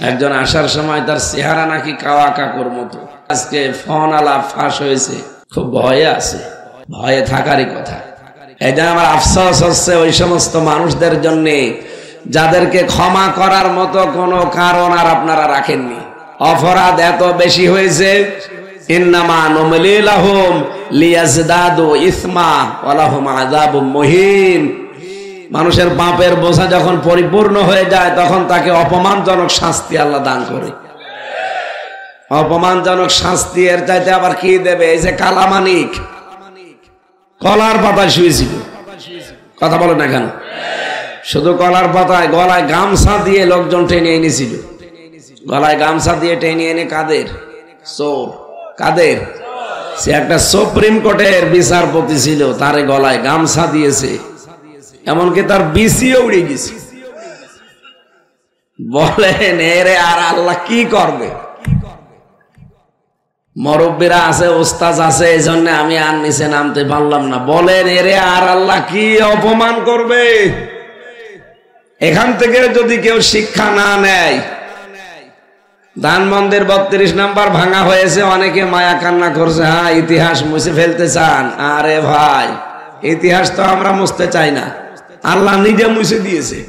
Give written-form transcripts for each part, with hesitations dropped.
একজন আসার সময় তার চেহারা নাকি কাওয়া কাকুর মতো। আজকে ফোন আলাপ ফাঁস হয়েছে, খুব ভয়ে আছে, ভয়ে থাকারই কথা। এই জন্য আমার আফসোস হচ্ছে ওই সমস্ত মানুষদের জন্য যাদেরকে ক্ষমা করার মতো কোনো কারণ আর আপনারা রাখেননি। অপরাধ এত বেশি হয়েছে, ইন্নামা নুমলি লাহুম লিয়াজদাদু ইসমা ওয়া লাহুম আযাবুম মুহিন। মানুষের পাপের বোঝা যখন পরিপূর্ণ হয়ে যায় তখন তাকে অপমানজনক শাস্তি আল্লাহ দান করে। অপমানজনক শাস্তি এর চাইতে আবার কি দেবে? এই যে কালামানিক কলার পাতায় শুয়েছিল, কথা বলে না কেন? শুধু কলার পাতায় গলায় গামছা দিয়ে লোকজন টেনে এনেছিল। গলায় গামছা দিয়ে টেনে এনে কাদের? চোর। কাদের? সে একটা সুপ্রিম কোর্টের বিচারপতি ছিল, তারে গলায় গামছা দিয়েছে, এমনকি তার বিসিও উড়ে গেছে। বলেন এরে আর আল্লাহ কি করবে? মুরব্বিরা আছে, ওস্তাদ আছে, এই জন্য আমি আর নিচে নামতে পারলাম না। বলেন এরে আর আল্লাহ কি অপমান করবে? এখান থেকে যদি কেউ শিক্ষা না নেয়, ধানমন্দির 32 নাম্বার ভাঙা হয়েছে, অনেকে মায়া কান্না করছে, হ্যাঁ ইতিহাস মুছে ফেলতে চান। আরে ভাই, ইতিহাস তো আমরা মুছতে চাই না, আল্লাহ নিজে মুছে দিয়েছে।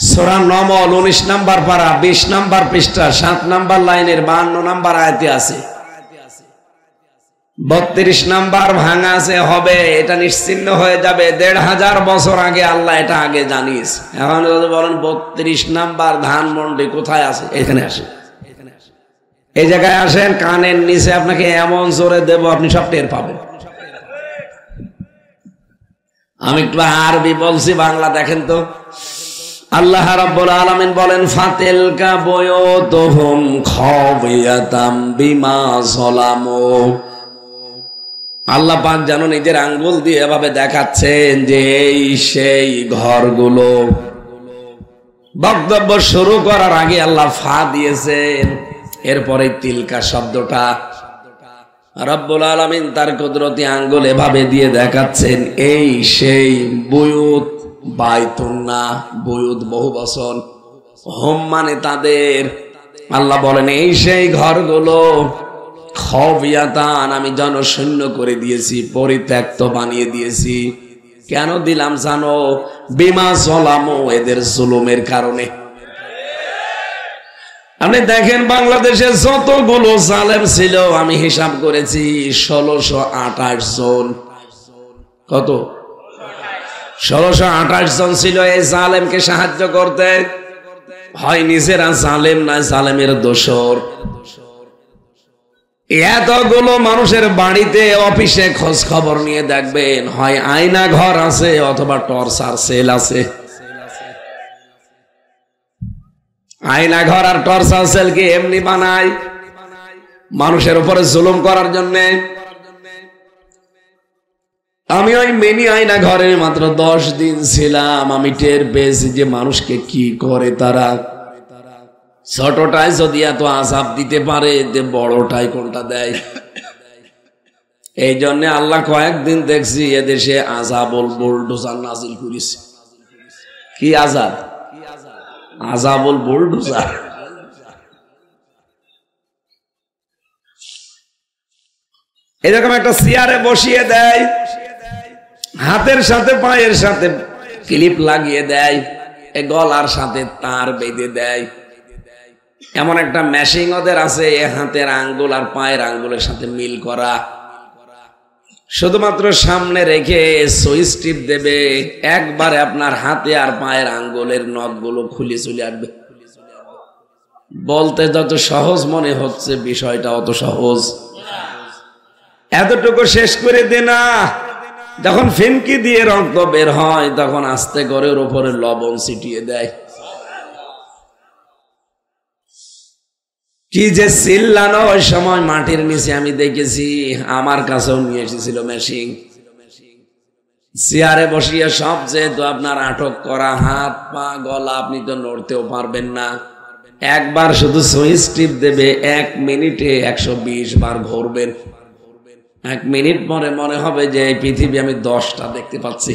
সূরা নমল 19 নাম্বার পারা 20 নাম্বার পৃষ্ঠা 7 নাম্বার লাইনের 52 নাম্বার আয়াতে আছে। 32 নাম্বার ভাঙা আছে, হবে, এটা নিশ্চিহ্ন হয়ে যাবে 1500 বছর আগে আল্লাহ এটা আগে জানিয়েছে। এখন যদি বলেন 32 নাম্বার ধানমন্ডি কোথায় আছে, এখানে আসে, এই জায়গায় আসেন, কানের নিচে আপনাকে এমন জোরে দেব আপনি সব টের পাবেন। আমি একটু আরবি বলছি, বাংলা দেখেন তো। আল্লাহ রাব্বুল আলামিন বলেন, ফাতিলকা বুয়ুতুহুম খাওয়াতাম বিমা যালামু। আল্লাহ পাক যেন নিজের আঙ্গুল দিয়ে এভাবে দেখাচ্ছেন যে এই সেই ঘরগুলো। বক্তব্য শুরু করার আগে আল্লাহ ফা দিয়েছেন, এরপরে তিলকা শব্দটা রব্বুল আলামিন তার কুদরতি আঙ্গুল এভাবে দিয়ে দেখাচ্ছেন এই সেই বুয়ুত। বাইতুন না, বুয়ুত বহু বচন, হোম মানে তাদের। আল্লাহ বলেন এই সেই ঘরগুলো খাওয়াতান, আমি জনশূন্য করে দিয়েছি, পরিত্যক্ত বানিয়ে দিয়েছি। কেন দিলাম জানো? বিমা যালামু, এদের জুলুমের কারণে। আপনি দেখেন বাংলাদেশে যতগুলো জালেম ছিল আমি হিসাব করেছি 1628 জন। কত? 1628 জন ছিল এই জালেমকে সাহায্য করতে। হয় নিজেরা জালেম, না জালেমের দোসর। এতগুলো মানুষের বাড়িতে অফিসে খোঁজ খবর নিয়ে দেখবেন, হয় আয়না ঘর আছে অথবা টর্চার সেল আছে। আয়না ঘর আর টর্চার সেল কি এমনি বানায়? মানুষের উপরে জুলুম করার জন্য। আমি ওই মিনি আয়না ঘরে মাত্র 10 দিন ছিলাম, আমি টের পেয়েছি যে মানুষকে কি করে তারা। ছোটটাই যদি এত আযাব দিতে পারে, বড়টাই কোনটা দেয়? এই জন্য আল্লাহ কয়েকদিন দেখছি এদেশে আযাবুল বুলডোজার নাজিল করেছে। কি আযাব? আযাবুল বুলডোজার। এরকম একটা চেয়ারে বসিয়ে দেয়, হাতের সাথে পায়ের সাথে ক্লিপ লাগিয়ে দেয়, গলার সাথে তার বেঁধে দেয়। এমন একটা মেশিন ওদের আছে, হাতের আঙ্গুল আর পায়ের আঙ্গুলের সাথে মিল করা। শুধুমাত্র সামনে রেখে সুইচ টিপ দেবে, একবারে আপনার হাতে আর পায়ের আঙ্গুলের নখগুলো খুলে চলে আসবে। বলতে যত সহজ মনে হচ্ছে, বিষয়টা অত সহজ। এতটুকু শেষ করে দে না, যখন ফিনকি দিয়ে রক্ত বের হয় তখন আস্তে করে ওর উপরে লবণ ছিটিয়ে দেয়। কি যে চিল্লানো ওই সময় মাটির নিচে আমি দেখেছি। আমার কাছেও নিয়ে এসেছিল মেশিন, চেয়ারে বসিয়ে সব যেহেতু আপনার আটক করা, হাত পা গলা, আপনি তো নড়তেও পারবেন না। একবার শুধু সুইচ টিপ দেবে, 1 মিনিটে 120 বার ঘুরবেন। 1 মিনিট পরে মনে হবে যে এই পৃথিবী আমি 10টা দেখতে পাচ্ছি।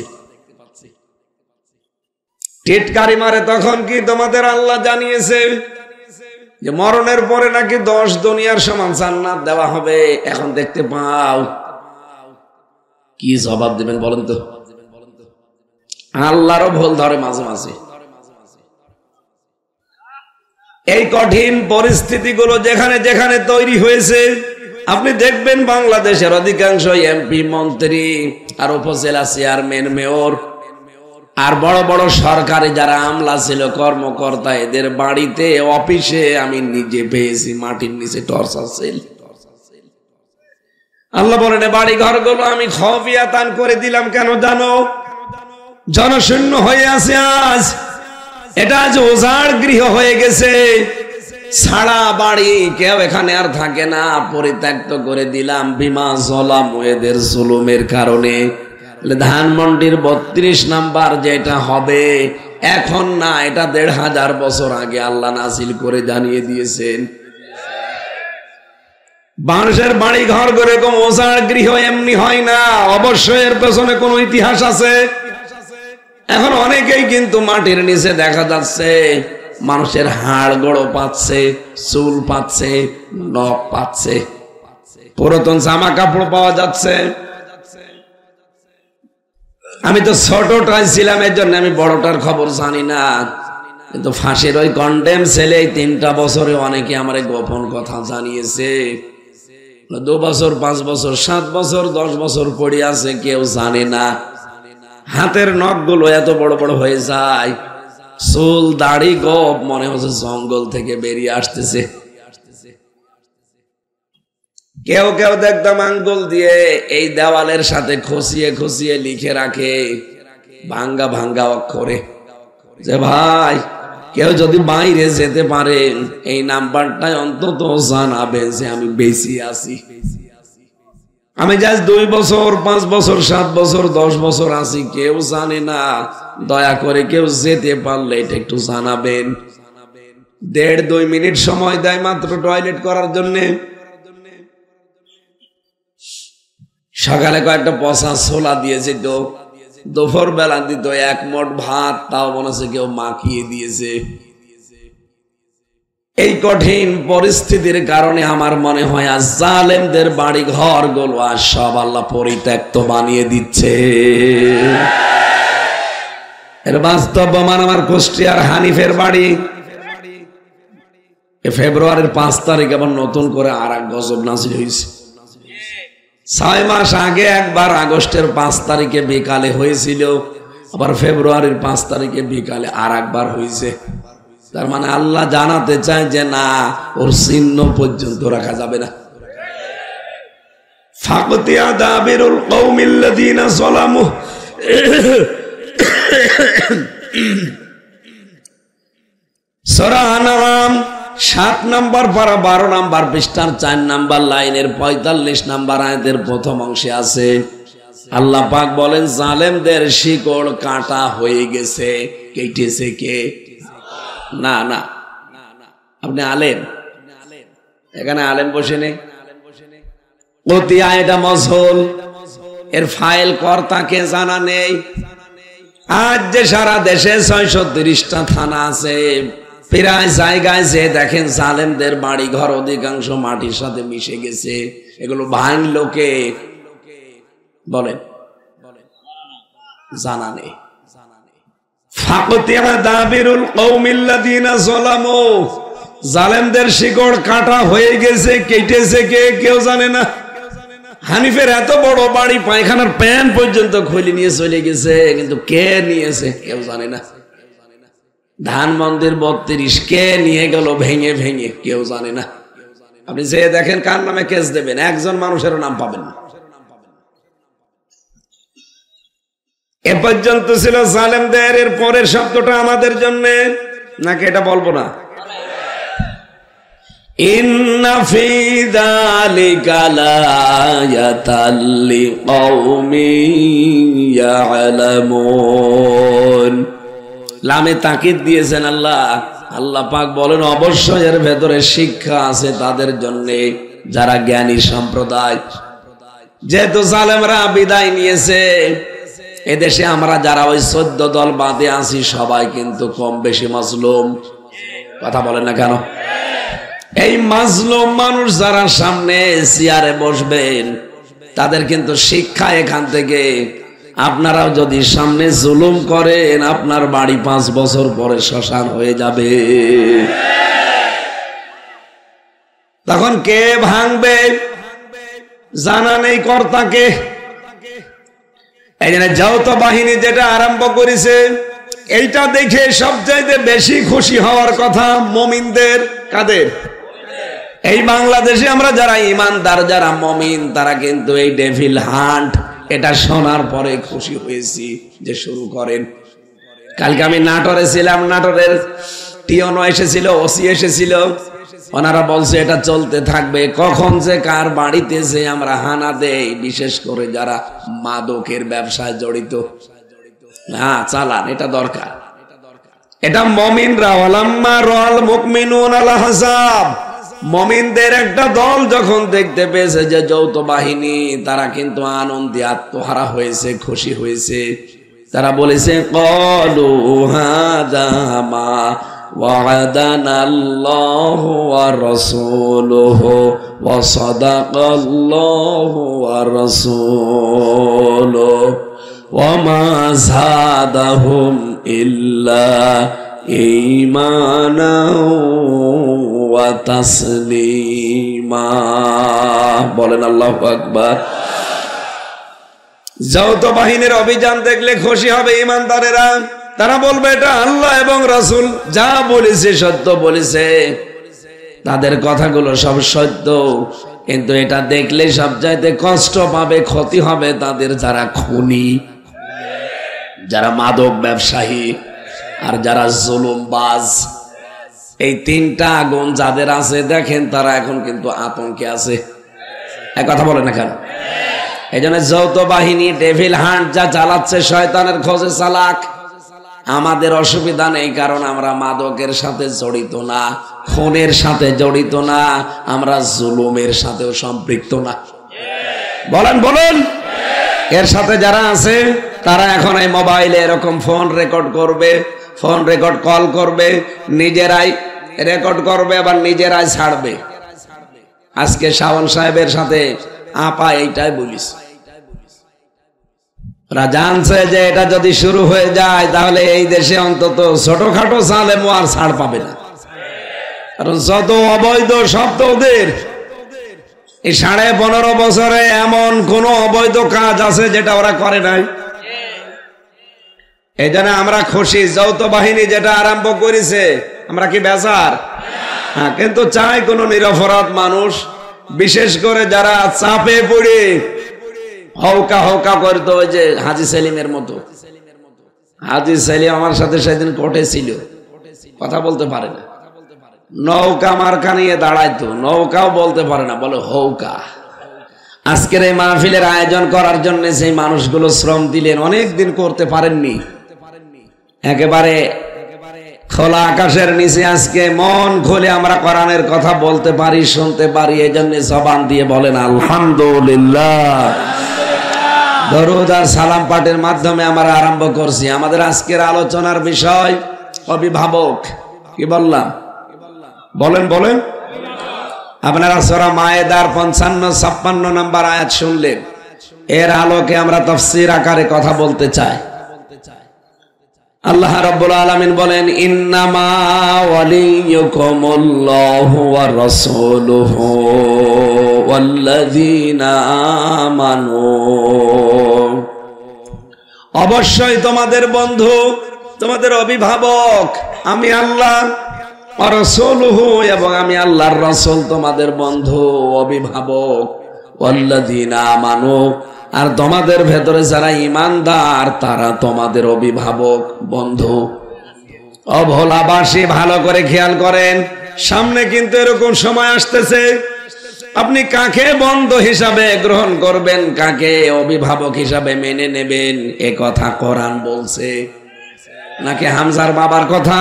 টিটকারি মারে তখন কি তোমাদের আল্লাহ জানিয়েছে যে মরণের পরে নাকি 10 দুনিয়ার সমান জান্নাত দেওয়া হবে? এখন দেখতে পাও, কি জবাব দিবেন বলেন তো? আল্লাহরও ভুল ধরে মাঝে মাঝে। এই কঠিন পরিস্থিতিগুলো যেখানে যেখানে তৈরি হয়েছে, আপনি দেখবেন বাংলাদেশের অধিকাংশ এমপি, মন্ত্রী আর উপজেলা চেয়ারম্যান, মেয়র আর বড় বড় সরকারি যারা আমলা ছিল, কর্মকর্তা, এদের বাড়িতে, অফিসে আমি নিজে পেয়েছি মাটির নিচে টর্চার সেল। আল্লাহ বলেন বাড়ি ঘরগুলো আমি খফিয়াতান করে দিলাম। কেন জানো? জনশূন্য হয়ে আছে আজ। এটা আজ উজাড় গৃহ হয়ে গেছে, ছাড়া বাড়ি, কেউ এখানে আর থাকে না, পরিত্যক্ত করে দিলাম। বিমা জলাম, এদের জুলুমের কারণে। ধানমন্ডির 32 নাম্বার যেটা হবে এখন না, এটা 1500 বছর আগে আল্লাহ নাজিল করে জানিয়ে দিয়েছেন। মানুষের বাড়ি ঘর করে কোন ওজাড় গৃহ এমনি হয় না, অবশ্যই এর পেছনে কোন ইতিহাস আছে। এখন অনেকেই কিন্তু মাটির নিচে দেখা যাচ্ছে মানুষের হাড় গোড়ো পাচ্ছে, চুল পাচ্ছে, নখ পাচ্ছে, পুরাতন জামা কাপড় পাওয়া যাচ্ছে। আমি তো ছোটটাই ছিলাম, এর জন্য আমি বড়টার খবর জানি না, কিন্তু ফাঁসির ওই কন্ডেম ছেলে 3টা বছরে অনেকে আমার গোপন কথা জানিয়েছে। 2 বছর, 5 বছর, 7 বছর, 10 বছর পড়ে আছে, কেউ জানে না। হাতের নখগুলো এত বড় বড় হয়ে যায়, চুল দাড়ি গোপ মনে হচ্ছে জঙ্গল থেকে বেরিয়ে আসতেছে। কেউ কেউ দেখতাম আঙ্গুল দিয়ে এই দেওয়ালের সাথে খসিয়ে খসিয়ে লিখে রাখে ভাঙ্গা ভাঙ্গা অক্ষরে যে ভাই কেউ যদি বাইরে যেতে পারেন এই নাম্বারটাই অন্তত জানাবেন যে আমি বেঁচে আছি। আমি জাস্ট 2 বছর, 5 বছর, 7 বছর, 10 বছর আছি, কেউ জানে না। দয়া করে কেউ যেতে পারলে এটা একটু জানাবেন। 1.5-2 মিনিট সময় দেয় মাত্র টয়লেট করার জন্য। সকালে কয়েকটা পচা ছোলা দিয়েছে, তো দুপুর বেলা দিত 1 মোট ভাত, তাও মনে হচ্ছে কেউ মাখিয়ে দিয়েছে। এই কঠিন পরিস্থিতির কারণে আমার মনে হয় আজ জালেমদের বাড়ি ঘর গুলো আর সব আল্লাহ পরিত্যক্ত বানিয়ে দিচ্ছে। এর বাস্তব প্রমাণ আমার কুষ্টিয়ার হানিফের বাড়ি। ফেব্রুয়ারির 5 তারিখ আবার নতুন করে আর এক গজব নাজিল হয়েছে। 6 মাস আগে একবার আগস্টের 5 তারিখে বিকালে হয়েছিল, আবার ফেব্রুয়ারির 5 তারিখে বিকালে আর একবার হয়েছে। তার মানে আল্লাহ জানাতে চায় যে না, ওর চিহ্ন পর্যন্ত রাখা যাবে না। ফাকতিয়া দাবিরুল কওমিল্লাযিনা যালামু, সূরা আনআম 7 নম্বর পারা 12 নম্বর পৃষ্ঠার 4 নম্বর লাইনের 45 নম্বর আয়াতের প্রথম অংশে আছে আল্লাহ পাক বলেন জালেমদের শিকড় কাটা হয়ে গেছে। কেটেছে কে? না না, আপনি আলেম, এখানে আলেম বসে নেই। কতিয়া এটা মজহুল, এর ফাইল কর্তাকে জানা নেই। আজ যে সারা দেশে 630টা থানা আছে, প্রায় জায়গায় যে দেখেন জালেমদের বাড়ি ঘর অধিকাংশ মাটির সাথে মিশে গেছে। এগুলো ভাঙলো কে? বলেন, জানা নেই। ফাকতিয়া দাবিরুল কওমিল্লাযিনা যালামু, জালেমদের শিকড় কাটা হয়ে গেছে। কেটেছে কে? কেউ জানে না। হানিফের এত বড় বাড়ি, পায়খানার প্যান পর্যন্ত খুলে নিয়ে চলে গেছে, কিন্তু কে নিয়েছে কেউ জানে না। ধানমন্দির 32 কে নিয়ে গেল ভেঙে ভেঙে, কেউ জানে না। আপনি যে দেখেন কার নামে কেস দেবেন, একজন মানুষেরও নাম পাবেন না। এ পর্যন্ত ছিল জালেমদের। এর পরের শব্দটা আমাদের জন্য নাকি এটা বলবো না? ইন্না ফি যালিকা লায়াতাল লিকাওমিন ইয়ালামুন। লামে তাকিদ দিয়েছেন আল্লাহ। আল্লাহ পাক বলেন অবশ্যই এর ভেতরে শিক্ষা আছে তাদের জন্য যারা জ্ঞানী সম্প্রদায়। যেহেতু জালেমরা বিদায় নিয়েছে, এদেশে আমরা যারা ওই 14 দল বাদে আছি সবাই কিন্তু কম বেশি মাজলুম। কথা বলেন না কেন? এই মাজলুম মানুষ যারা সামনে চেয়ারে বসবেন তাদের কিন্তু শিক্ষা এখান থেকে, আপনারাও যদি সামনে জুলুম করেন আপনার বাড়ি 5 বছর পরে শ্মশান হয়ে যাবে। তখন কে ভাঙবে জানা নেই কর্তাকে। এই জন্য যৌথ বাহিনী যেটা আরম্ভ করেছে এইটা দেখে সবচাইতে বেশি খুশি হওয়ার কথা মুমিনদের। কাদের? এই বাংলাদেশে আমরা যারা ইমানদার, যারা মুমিন, তারা কিন্তু এই ডেভিল হান্ট এটা শোনার পরে খুশি হয়েছি যে শুরু করেন। কালকে আমি নাটোরে ছিলাম, নাটোরের টিওনো এসেছিল, ওসি এসেছিল, ওনারা বলছে এটা চলতে থাকবে। কখন যে কার বাড়িতে যে আমরা হানা দেই, বিশেষ করে যারা মাদকের ব্যবসায় জড়িত, হ্যাঁ চালান, এটা দরকার। এটা মুমিনরা ওয়ালাম্মা রাল মুমিনুন আল আহজাব, মুমিনদের একটা দল যখন দেখতে পেয়েছে যে যৌথ বাহিনী তারা কিন্তু আনন্দে আত্মহারা হয়েছে, খুশি হয়েছে, তারা বলেছে ক্বালু হাযা মা ওয়া'দানাল্লাহু ওয়া রাসূলুহু ওয়া সাদাকাল্লাহু ওয়া রাসূলুহু ওয়া মা যাদাহুম ইল্লা ঈমানা ওয়া তাসলিমা। বলেন আল্লাহু আকবার। যৌথ বাহিনীর অভিযান দেখলে খুশি হবে ইমানদারেরা। তারা বলবে এটা আল্লাহ এবং রাসূল যা বলেছে সত্য বলেছে, তাদের কথাগুলো সব সত্য, কিন্তু এটা দেখলে সবচাইতে কষ্ট পাবে, ক্ষতি হবে তাদের যারা খুনি, যারা মাদক ব্যবসায়ী, আর যারা জুলুমবাজ। এই 3টা আগুন যাদের আছে দেখেন তারা এখন কিন্তু আতঙ্কে আছে। এক কথা বলে না কেন? এই জন্য যৌথ বাহিনী ডেভিল হান্ট যা চালাচ্ছে, শয়তানের খোঁজে চালাক। আমাদের অসুবিধা নেই, কারণ আমরা মাদকের সাথে জড়িত না, খুনের সাথে জড়িত না, আমরা জুলুমের সাথেও সম্পৃক্ত না। বলেন বলেন। এর সাথে যারা আছে তারা এখন এই মোবাইলে এরকম ফোন রেকর্ড করবে, ফোন রেকর্ড কল করবে, নিজেরাই রেকর্ড করবে, আবার নিজেরাই ছাড়বে। আজকে শাওন সাহেবের সাথে আপা এইটাই বলিস, ওরা জানছে যে এটা যদি শুরু হয়ে যায় তাহলে এই দেশে অন্তত ছোটখাটো জালেমও আর ছাড় পাবে না, কারণ যত অবৈধ সব তো ওদের। এই 15.5 বছরে এমন কোন অবৈধ কাজ আছে যেটা ওরা করে নাই? এই জন্য আমরা খুশি, যৌথ বাহিনী যেটা আরম্ভ করেছে, আমরা কি বেজার? হ্যাঁ, কিন্তু চাই কোন নিরপরাধ মানুষ, বিশেষ করে যারা চাপে পড়ে হৌকা হৌকা করতো, ওই যে হাজী সেলিমের মতো। হাজী সেলিম আমার সাথে সেদিন কোর্টে ছিল, কথা বলতে পারে না, নৌকা মার্কা নিয়ে দাঁড়াইতো, নৌকাও বলতে পারে না, বলে হৌকা। আজকের এই মাহফিলের আয়োজন করার জন্য সেই মানুষগুলো শ্রম দিলেন, অনেক দিন করতে পারেননি। একেবারে খোলা আকাশের নিচে আজকে মন খুলে আমরা কোরআনের কথা বলতে পারি, শুনতে পারি, এই জন্য জবান দিয়ে বলেন আলহামদুলিল্লাহ। দরুদ আর সালাম পাঠের মাধ্যমে আমরা আরম্ভ করছি আমাদের আজকের আলোচনার বিষয় অভিভাবক। কি বললাম? বলেন বলেন। আপনারা সূরা মায়েদার 55-56 নম্বর আয়াত শুনলেন, এর আলোকে আমরা তাফসীর আকারে কথা বলতে চাই। আল্লাহ রাব্বুল আলামিন বলেন, ইন্নামা ওয়ালিয়ুকুমুল্লাহু ওয়া রাসূলুহু ওয়াল্লাযীনা আমানু, অবশ্যই তোমাদের বন্ধু, তোমাদের অভিভাবক আমি আল্লাহ, ওয়া রাসূলুহু, এবং আমি আল্লাহর রাসূল তোমাদের বন্ধু অভিভাবক, ওয়াল্লাযীনা আমানু, আর তোমাদের ভেতরে যারা ঈমানদার তারা তোমাদের অভিভাবক বন্ধু। অভোলাবাসী ভালো করে খেয়াল করেন, সামনে কিন্তু এরকম সময় আসতেছে, আপনি কাকে বন্ধু হিসাবে গ্রহণ করবেন, কাকে অভিভাবক হিসাবে মেনে নেবেন, এ কথা কোরআন বলছে নাকি হামজার বাবার কথা?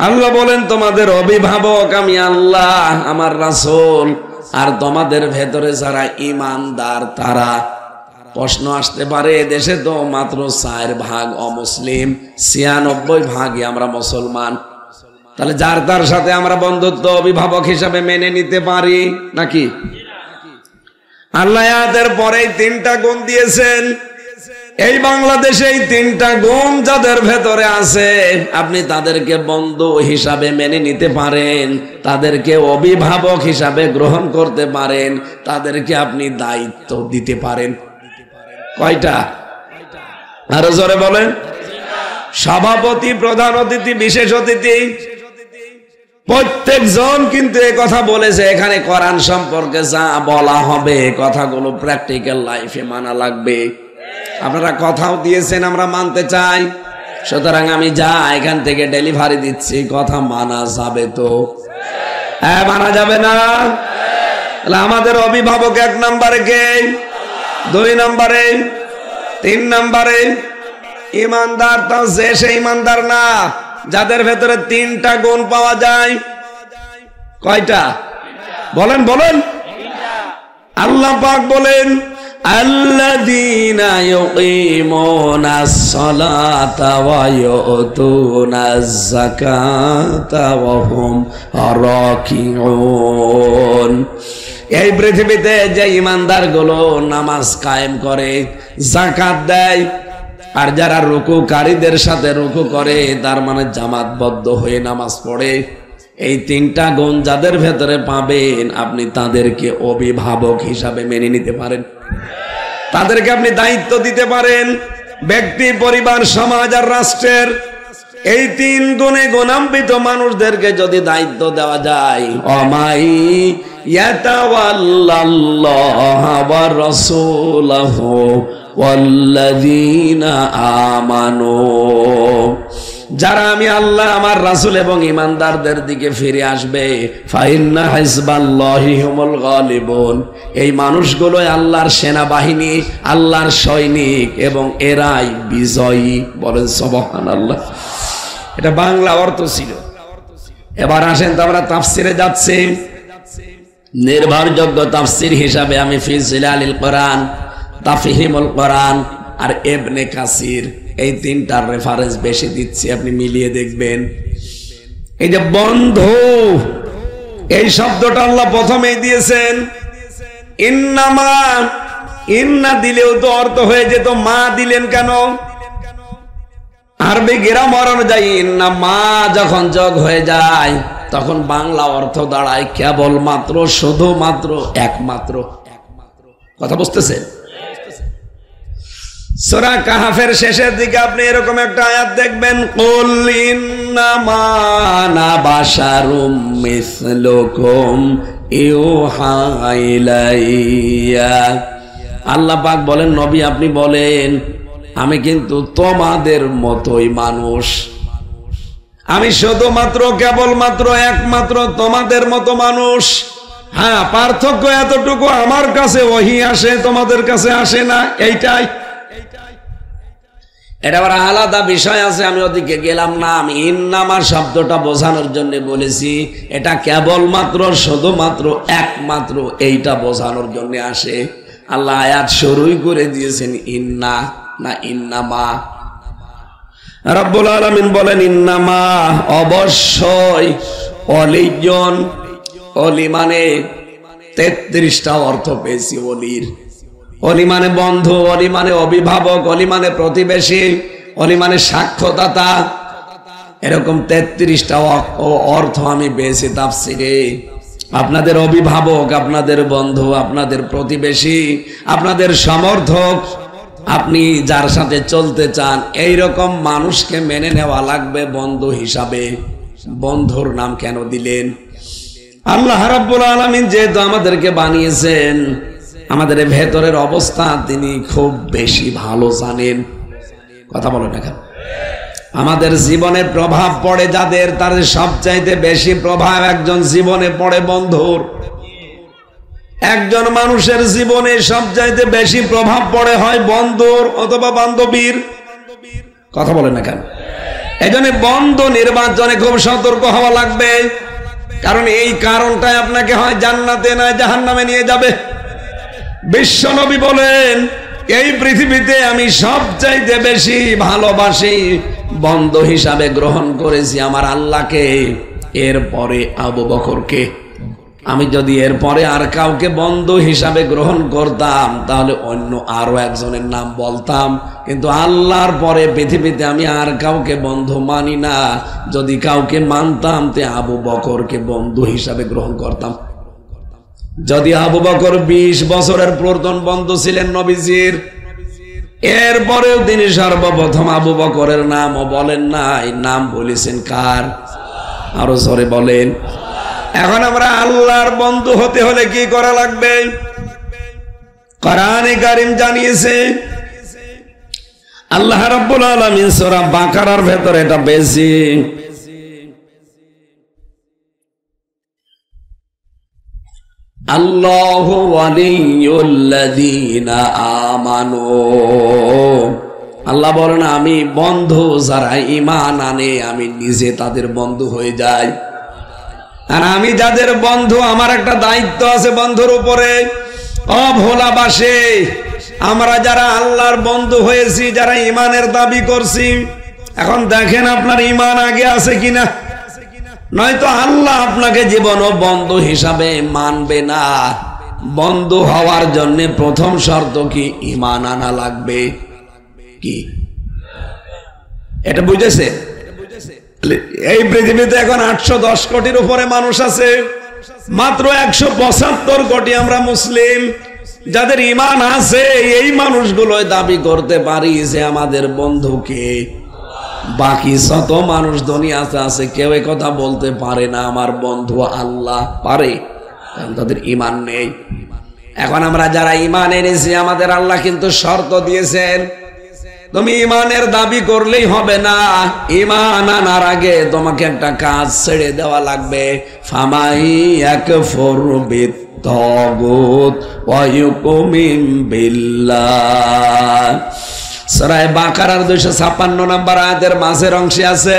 আল্লাহ বলেন তোমাদের অভিভাবক আমি আল্লাহ, আমার রাসূল, আর তোমাদের ভেতরে যারা ঈমানদার তারা। প্রশ্ন আসতে পারে, দেশে তো মাত্র 4% অমুসলিম, 96% আমরা মুসলমান, তাহলে যার তার সাথে আমরা বন্ধুত্ব অভিভাবক হিসাবে মেনে নিতে পারি নাকি? আল্লাহ আয়াতের পরে 3টা গুণ দিয়েছেন। এই বাংলাদেশে এই 3টা গুণ যাদের ভেতরে আছে, আপনি তাদেরকে বন্ধু হিসাবে মেনে নিতে পারেন, তাদেরকে অভিভাবক হিসাবে গ্রহণ করতে পারেন, তাদেরকে আপনি দায়িত্ব দিতে পারেন। কয়টা? আরো জোরে বলেন। সভাপতি, প্রধান অতিথি, বিশেষ অতিথি প্রত্যেকজন কিন্তু এই কথা বলেছে। এখানে কোরআন সম্পর্কে যা বলা হবে কথাগুলো প্র্যাকটিক্যাল লাইফে মানা লাগবে। আপনারা কথাও দিয়েছেন, আমরা মানতে চাই, সুতরাং আমি যা এখান থেকে ডেলিভারি দিচ্ছি কথা মানা যাবে তো? হ্যাঁ, মানা যাবে না? তাহলে আমাদের অভিভাবক 1 নম্বরে কে, 2 নম্বরে, 3 নম্বরে ইমানদার। তাও যে সে ইমানদার না যাদের ভেতরে 3টা গুণ পাওয়া যায়। কয়টা? বলেন বলেন। আল্লাহ পাক বলেন, আল্লাযীনা ইউকিমুনাস সালাতা ওয়া ইউতুনাজ যাকাতা ওয়া হুম রাকিউন। এই পৃথিবীতে যে ইমানদার গুলো নামাজ কায়েম করে, যাকাত দেয়, আর যারা রুকুকারীদের সাথে রুকু করে, তার মানে জামাতবদ্ধ হয়ে নামাজ পড়ে, এই 3টা গুণ যাদের ভেতরে পাবেন, আপনি তাদেরকে অভিভাবক হিসাবে মেনে নিতে পারেন, তাদেরকে আপনি দায়িত্ব দিতে পারেন। ব্যক্তি, পরিবার, সমাজ আর রাষ্ট্রের এই 3 গুণে গুণান্বিত মানুষদেরকে যদি দায়িত্ব দেওয়া যায়, অমাই ইয়াতাওয়াল্লাল্লাহা ওয়া রাসূলাহু ওয়াল্লাযীনা আমানু, যারা আমি আল্লাহ, আমার রাসূল এবং ঈমানদারদের দিকে ফিরে আসবে, ফাইন্না হিজবাল্লাহি হুমুল গালিবুন, এই মানুষগুলোই আল্লাহর সেনাবাহিনী, আল্লাহর সৈনিক, এবং এরাই বিজয়ী। বলেন সুবহানাল্লাহ। এটা বাংলা অর্থ ছিল। এবার আসেন তো আমরা তাফসিরে যাচ্ছি। নির্ভরযোগ্য তাফসির হিসাবে আমি ফি জিলালিল কোরআন, তাফহিমুল কোরআন আর ইবনে কাসির, এই 3টার রেফারেন্স বেশি দিচ্ছি, আপনি মিলিয়ে দেখবেন। এই যে বন্ধু, এই শব্দটা আল্লাহ প্রথমেই দিয়েছেন। ইন্নামা, ইন্না দিলেও তো অর্থ হয়ে যেত, মা দিলেন কেন? আরবি গ্রামার অনুযায়ী ইন্না মা যখন যোগ হয়ে যায়, তখন বাংলা অর্থ দাঁড়ায় কেবলমাত্র, শুধুমাত্র, একমাত্র। কথা বুঝতেছেন? সূরা কাহফের শেষের দিকে আপনি এরকম একটা আয়াত দেখবেন, কুল ইন্নামা আনা বাশারুম মিসলুকুম ইউহা ইলাইয়া। আল্লাহ পাক বলেন, নবী আপনি বলেন, আমি কিন্তু তোমাদের মতোই মানুষ, আমি শুধুমাত্র, কেবলমাত্র, একমাত্র তোমাদের মতো মানুষ। হ্যাঁ, পার্থক্য এতটুকু, আমার কাছে ওহী আসে, তোমাদের কাছে আসে না, এইটাই। এটা আবার আলাদা বিষয় আছে, আমি ওদিকে গেলাম না। আমি ইন্নামার শব্দটা বোঝানোর জন্য বলেছি, এটা কেবলমাত্র, শুধুমাত্র, একমাত্র, এইটা বোঝানোর জন্য আসে। আল্লাহ আয়াত শুরুই করে দিয়েছেন ইন্না, না ইন্নামা। রব্বুল আলামিন বলেন ইন্নামা, অবশ্যই, অলিজন, অলি মানে 33টা অর্থ পেয়েছি অলির। অলি মানে বন্ধু, অলি মানে অভিভাবক, অলি মানে প্রতিবেশী, অলি মানে সাক্ষ্যদাতা, এরকম 33টা অর্থ আমি পেয়েছি তাফসিরে। আপনাদের অভিভাবক, আপনাদের বন্ধু, আপনাদের প্রতিবেশী, আপনাদের সমর্থক, আপনি যার সাথে চলতে চান, এই রকম মানুষকে মেনে নেওয়া লাগবে বন্ধু হিসাবে। বন্ধুর নাম কেন দিলেন? আল্লাহ রাব্বুল আলামিন যেহেতু আমাদেরকে বানিয়েছেন, আমাদের ভেতরের অবস্থা তিনি খুব বেশি ভালো জানেন। কথা বলেন না কেন? আমাদের জীবনে প্রভাব পড়ে যাদের, তার সবচাইতে বেশি প্রভাব একজন জীবনে পড়ে বন্ধুর। একজন মানুষের জীবনে সবচাইতে বেশি প্রভাব পড়ে হয় বন্ধুর অথবা বান্ধবীর। কথা বলেন না কেন? এজন্য বন্ধু নির্বাচনে খুব সতর্ক হওয়া লাগবে, কারণ এই কারণটাই আপনাকে হয় জান্নাতে না জাহান্নামে নিয়ে যাবে। বিশ্বনবী বলেন, এই পৃথিবীতে আমি সবচাইতে বেশি ভালোবাসি, বন্ধু হিসাবে গ্রহণ করেছি আমার আল্লাহকে, এরপরে আবু বকরকে। আমি যদি এরপরে আর কাউকে বন্ধু হিসাবে গ্রহণ করতাম তাহলে অন্য আরো একজনের নাম বলতাম, কিন্তু আল্লাহর পরে পৃথিবীতে আমি আর কাউকে বন্ধু মানি না। যদি কাউকে মানতাম তে আবু বকরকে বন্ধু হিসাবে গ্রহণ করতাম। যদি আবু বকর 20 বছরের প্রথম বন্ধু ছিলেন নবীজির, এরপরেও তিনি সর্বপ্রথম আবু বকরের নামও বলেন নাই, নাম বলেছেন কার? আরো জোরে বলেন। এখন আমরা আল্লাহর বন্ধু হতে হলে কি করা লাগবে? কোরআনে কারীম জানিয়েছে, আল্লাহ রাব্বুল আলামিন সূরা বাকারার ভেতরে এটা বেশি, আল্লাহু ওয়ালিয়ুল্লাযীনা আমানু, আল্লাহ বলেন আমি বন্ধু যারা ঈমান আনে আমি নিজে তাদের বন্ধু হয়ে যাই। আর আমি যাদের বন্ধু, আমার একটা দায়িত্ব আছে বন্ধুর উপরে। অভোলাবাসে আমরা যারা আল্লাহর বন্ধু হয়েছি, যারা ঈমানের দাবি করছি, এখন দেখেন আপনার ঈমান আগে আছে কিনা, নয়তো আল্লাহ আপনাকে জীবনও বন্ধু হিসাবে মানবে না। বন্ধু হওয়ার জন্য প্রথম শর্ত কি? ঈমান আনা লাগবে। কি এটা বুঝেছে? এই পৃথিবীতে এখন 810 কোটির উপরে মানুষ আছে, মাত্র 175 কোটি আমরা মুসলিম। যাদের ঈমান আছে এই মানুষগুলো দাবি করতে পারি যে আমাদের বন্ধুকে। বাকি শত মানুষ দুনিয়াতে আছে কেউ এই কথা বলতে পারে না আমার বন্ধু আল্লাহ। পারে? কারণ তাদের ঈমান নেই। এখন আমরা যারা ঈমান এনেছি আমাদের আল্লাহ কিন্তু শর্ত দিয়েছেন, তুমি ঈমানের দাবি করলেই হবে না, ঈমান আনার আগে তোমাকে একটা কাজ ছেড়ে দেওয়া লাগবে। ফামাই ইয়াকফুর বিত্তাগুত ওয়া ইউমিন বিল্লাহ, সূরা বাকারার 256 নম্বর আয়াতের মাঝের অংশে আছে,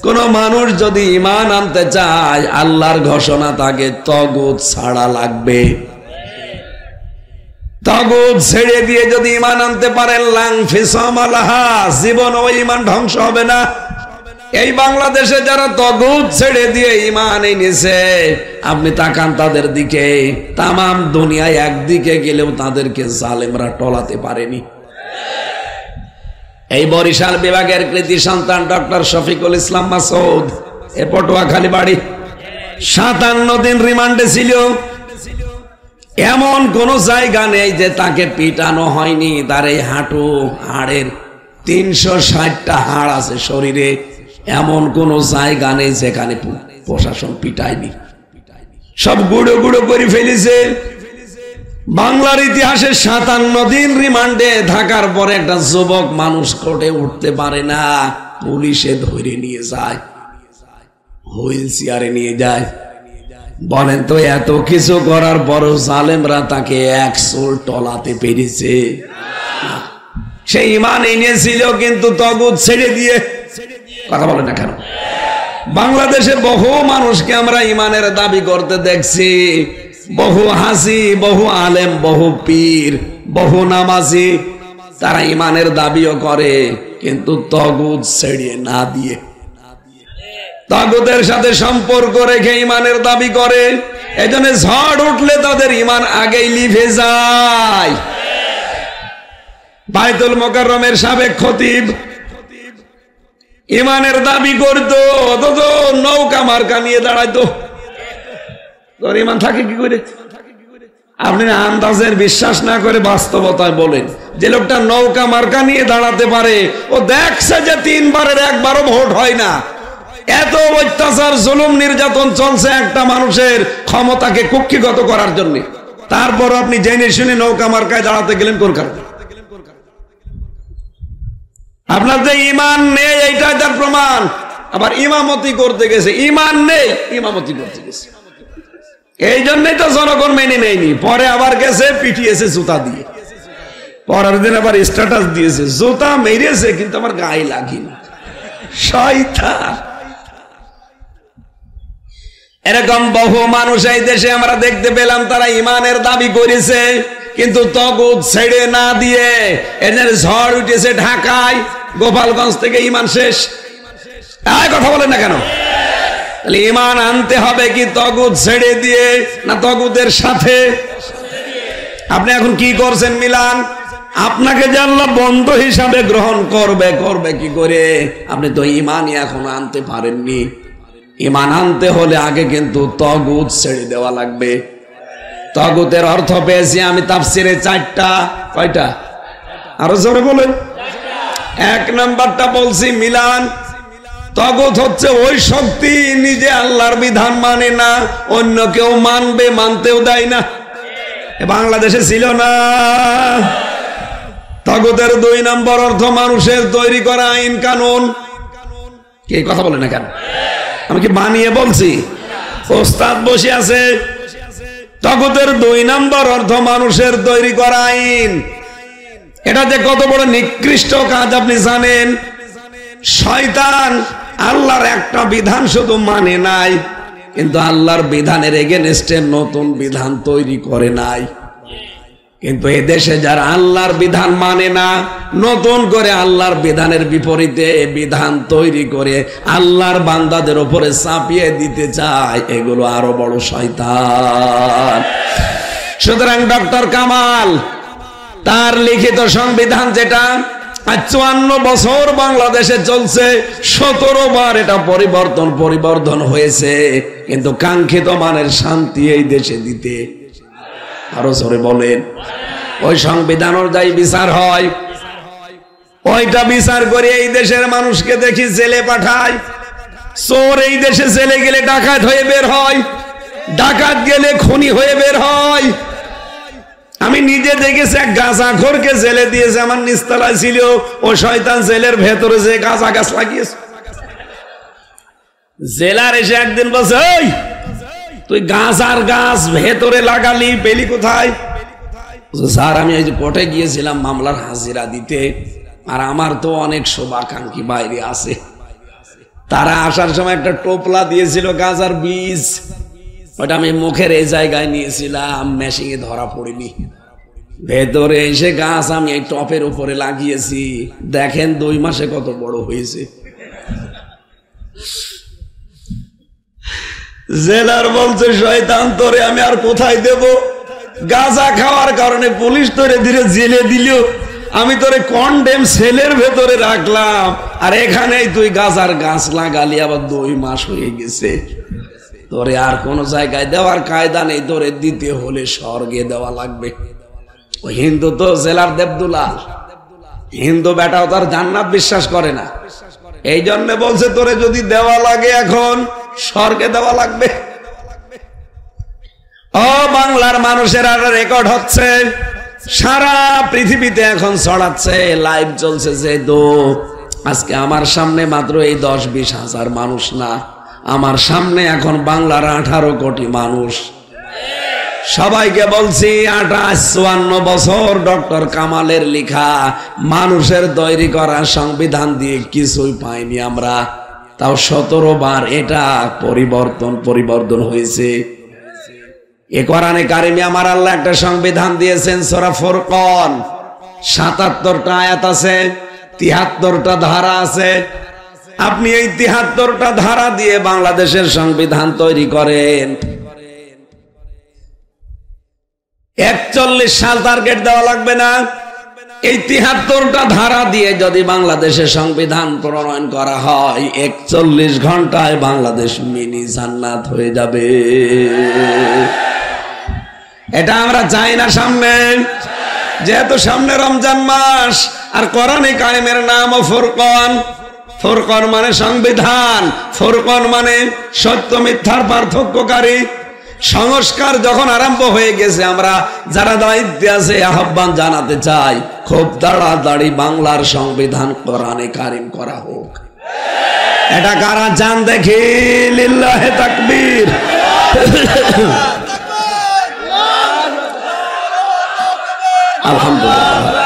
কোন মানুষ যদি ঈমান আনতে চায় আল্লাহর ঘোষণা তাকে তাগুত ছাড়া লাগবে। তাগুত ছেড়ে দিয়ে যদি ঈমান আনতে পারেন লাং ফিসামালাহা, জীবন ওই ঈমান ধ্বংস হবে না। এই বাংলাদেশে যারা তাগুত ছেড়ে দিয়ে ঈমান এনেছে আপনি তাকান তাদের দিকে, তামাম দুনিয়ায় একদিকে গেলেও তাদেরকে জালেমরা টলাতে পারেনি। এই বরিশাল বিভাগের কৃতি সন্তান ডক্টর শফিকুল ইসলাম মাসুদ, এ পটুয়াখালী বাড়ি, 57 দিন রিমান্ডে ছিল। এমন কোন জায়গা নেই যে তাকে পিটানো হয়নি। তার এই হাঁটু হাড়ের 360টা হাড় আছে শরীরে, এমন কোন জায়গা নেই যেখানে প্রশাসন পিটায়নি। সব গুঁড়ো গুঁড়ো করে ফেলেছে। বাংলার ইতিহাসে 57 দিন রিমান্ডে থাকার পরে একটা যুবক মানুষ কোর্টে উঠতে পারে না, পুলিশে ধরে নিয়ে যায়, হুইল চেয়ারে নিয়ে যায়। বলেন তো এত কিছু করার পরও জালেমরা তাকে এক চুল টলাতে পেরেছে? সে ঈমান এনেছিল কিন্তু তাগুত ছেড়ে দিয়ে। কথা বলেন না কেন? বাংলাদেশে বহু মানুষকে আমরা ঈমানের দাবি করতে দেখছি, বহু হাসি, বহু আলেম, বহু পীর, বহু নামাজি, তারা ঈমানের দাবিও করে কিন্তু তাগুত ছেড়ে না দিয়ে, তাগুতের সাথে সম্পর্ক রেখে ঈমানের দাবি করে। এজন্য ঝড় উঠলে তাদের ঈমান আগেই লিভে যায়। বাইতুল মুকাররমের সাবেক খতিব ঈমানের দাবি করতো, অথচ নৌকা মার্কা নিয়ে দাঁড়াইতো। তোর ঈমান থাকে কি করে? আপনি আন্দাজের বিশ্বাস না করে বাস্তবতায় বলেন, যে লোকটা নৌকা মার্কা নিয়ে দাঁড়াতে পারে ও দেখছে যে 3 বারের একবারও ভোট হয় না। এত অত্যাচার, জুলুম, নির্যাতন চলছে একটা মানুষের ক্ষমতাকে কুক্ষিগত করার জন্য, তারপর আপনি জেনে শুনে নৌকা মার্কায় দাঁড়াতে গেলেন কোন কারণে? আপনার যে ঈমান নেই এইটাই তার প্রমাণ। আবার ইমামতি করতে গেছে, ঈমান নেই, ইমামতি করতে গেছে। এই জন্যই তো জনগণ মেনে নেয়নি। পরে আবার গেছে পিটিয়েছে জুতা দিয়ে, পরের দিন আবার স্ট্যাটাস দিয়েছে জুতা মেরেছে কিন্তু আমার গায়ে লাগেনি। শয়তান। এরকম বহু মানুষ এই দেশে আমরা দেখতে পেলাম, তারা ঈমানের দাবি করেছে কিন্তু তগুত ছেড়ে না দিয়ে এদের ঝড় উঠেছে ঢাকায়, গোপালগঞ্জ থেকে ইমান শেষ। কথা বলেন না কেন? তাহলে ইমান আনতে হবে কি তগুত ছেড়ে দিয়ে না তগুতের সাথে? আপনি এখন কি করছেন মিলান? আপনাকে যে আল্লাহ বন্ধু হিসাবে গ্রহণ করবে কি করে? আপনি তো ইমানই এখন আনতে পারেননি। ইমান আনতে হলে আগে কিন্তু তগুত ছেড়ে দেওয়া লাগবে। তগুতের অর্থ পেয়েছি আমি তাফসিরে 4টা। কয়টা? আরো জোরে বলেন। 1 নাম্বারটা বলছি মিলান, তগুত হচ্ছে ওই শক্তি নিজে আল্লাহর বিধান মানে না, অন্য কেউ মানবে, মানতেও দেয় না। বাংলাদেশে ছিল না। তগুতের 2 নম্বর অর্থ মানুষের তৈরি করা আইন কানুন। কে কথা বলে না কেন? আমি কি বানিয়ে বলছি? ওস্তাদ বসে আছে। তগুতের 2 নম্বর অর্থ মানুষের তৈরি করা আইন। এটা যে কত বড় নিকৃষ্ট কাজ আপনি জানেন? শয়তান আল্লাহর একটা বিধান শুধু মানে নাই, কিন্তু আল্লাহর বিধানের এগেনস্টে নতুন বিধান তৈরি করে নাই। কিন্তু এদেশে যারা আল্লাহর বিধান মানে না, নতুন করে আল্লাহর বিধানের বিপরীতে বিধান তৈরি করে আল্লাহর বান্দাদের উপরে চাপিয়ে দিতে চায়, এগুলো আরো বড় শয়তান। সুতরাং ডক্টর কামাল তার লিখিত সংবিধান যেটা 54 বছর বাংলাদেশে চলছে, 17 বার এটা পরিবর্তন হয়েছে, কিন্তু কাঙ্ক্ষিত মানের শান্তি এই দেশে দিতে আরো জোরে বলেন। ওই সংবিধান অনুযায়ী বিচার হয়, ওইটা বিচার করে এই দেশের মানুষকে দেখি জেলে পাঠায়। চোর এই দেশে জেলে গেলে ডাকাত হয়ে বের হয়, ডাকাত গেলে খুনি হয়ে বের হয়। আমি নিজে দেখেছি এক গাঁজাখোরকে জেলে দিয়েছে, আমার নিচতলায় ছিল। ও শয়তান জেলের ভেতরে যে গাঁজা গাছ লাগিয়েছে। জেলার এসে একদিন বলছে, ওই তুই গাঁজার গাছ ভেতরে লাগালি, পেলি কোথায়? স্যার আমি এই যে কোর্টে গিয়েছিলাম মামলার হাজিরা দিতে, আর আমার তো অনেক শুভাকাঙ্ক্ষী বাইরে আছে, তারা আসার সময় একটা টোপলা দিয়েছিল গাঁজার বীজ, ওটা আমি মুখের এই জায়গায় নিয়েছিলাম, মেশিনে ধরা পড়িনি। ভেতরে এসে গাছ আমি এই টপের উপরে লাগিয়েছি, দেখেন 2 মাসে কত বড় হয়েছে। জেলার বলছে, শয়তান তোরে আমি আর কোথায় দেব? গাঁজা খাওয়ার কারণে পুলিশ তোরে ধীরে জেলে দিল, আমি তোরে কন্ডেম সেলের ভেতরে রাখলাম, আর এখানেই তুই গাঁজার গাছ লাগালি, আবার 2 মাস হয়ে গেছে। তোরে আর কোন জায়গায় দেওয়ার কায়দা নেই, তোরে দিতে হলে স্বর্গে দেওয়া লাগবে। ওই হিন্দু তো জেলার দেবদুলাল, হিন্দু বেটাও তার জান্নাত বিশ্বাস করে না, এই জন্য বলছে তোরে যদি দেওয়া লাগে এখন স্বর্গে দেওয়া লাগবে। ও বাংলার মানুষের আর রেকর্ড হচ্ছে, সারা পৃথিবীতে এখন ছড়াচ্ছে, লাইভ চলছে। যে আজকে আমার সামনে মাত্র এই 10-20 হাজার মানুষ না, আমার সামনে এখন বাংলার 18 কোটি মানুষ। সবাইকে বলছি 58-54 বছর ডক্টর কামালের লেখা মানুষের তৈরি করা সংবিধান দিয়ে কিছুই পাইনি আমরা, তাও 17 বার এটা পরিবর্তন হয়েছে। এ কোরআনে কারিমে আমার আল্লাহ একটা সংবিধান দিয়েছেন, সূরা ফুরকান, 77টা আয়াত আছে, 73টা ধারা আছে। আপনি এই 73টা ধারা দিয়ে বাংলাদেশের সংবিধান তৈরি করেন, 41 সাল টার্গেট দেওয়া লাগবে না। এই 73টা ধারা দিয়ে যদি বাংলাদেশের সংবিধান প্রণয়ন করা হয়, 41 ঘন্টায় বাংলাদেশ মিনি জান্নাত হয়ে যাবে। এটা আমরা চাই না সামনে, যেহেতু সামনে রমজান মাস, আর কোরআনে কারিমের নাম ফুরকান। ফুরকান মানে সংবিধান, ফুরকান মানে সত্য মিথ্যার পার্থক্যকারী। সংস্কার যখন আরম্ভ হয়ে গেছে, আমরা যারা দায়িত্বে আছে আহ্বান জানাতে চাই, খুব তাড়াতাড়ি বাংলার সংবিধান কোরআনে কারিম করা হোক। এটা কারা চান দেখি? লিল্লাহে তাকবীর। আলহামদুলিল্লাহ।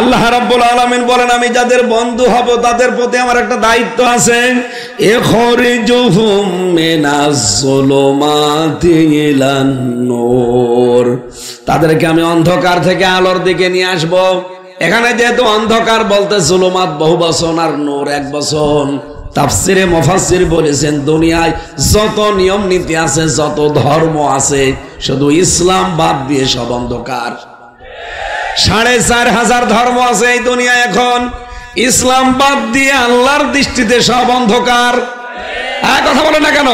আল্লাহ রাব্বুল আলামিন বলেন আমি যাদের বন্ধু হব তাদের প্রতি আমার একটা দায়িত্ব আছে ইখরিজুহুম মিনাজ যুলুমাতি ইলান নূর তাদেরকে আমি অন্ধকার থেকে আলোর দিকে নিয়ে আসব এখানে যেহেতু অন্ধকার বলতে যুলুমাত বহু বচন আর নূর এক বচন তাফসিরে মুফাসসির বলেছেন দুনিয়ায় যত নিয়ম নীতি আছে যত ধর্ম আছে শুধু ইসলাম বাদ দিয়ে সব অন্ধকার 4500 ধর্ম আছে এই দুনিয়ায় এখন ইসলাম বাদ দিয়ে আল্লাহর দৃষ্টিতে সব অন্ধকার কথা বলে না কেন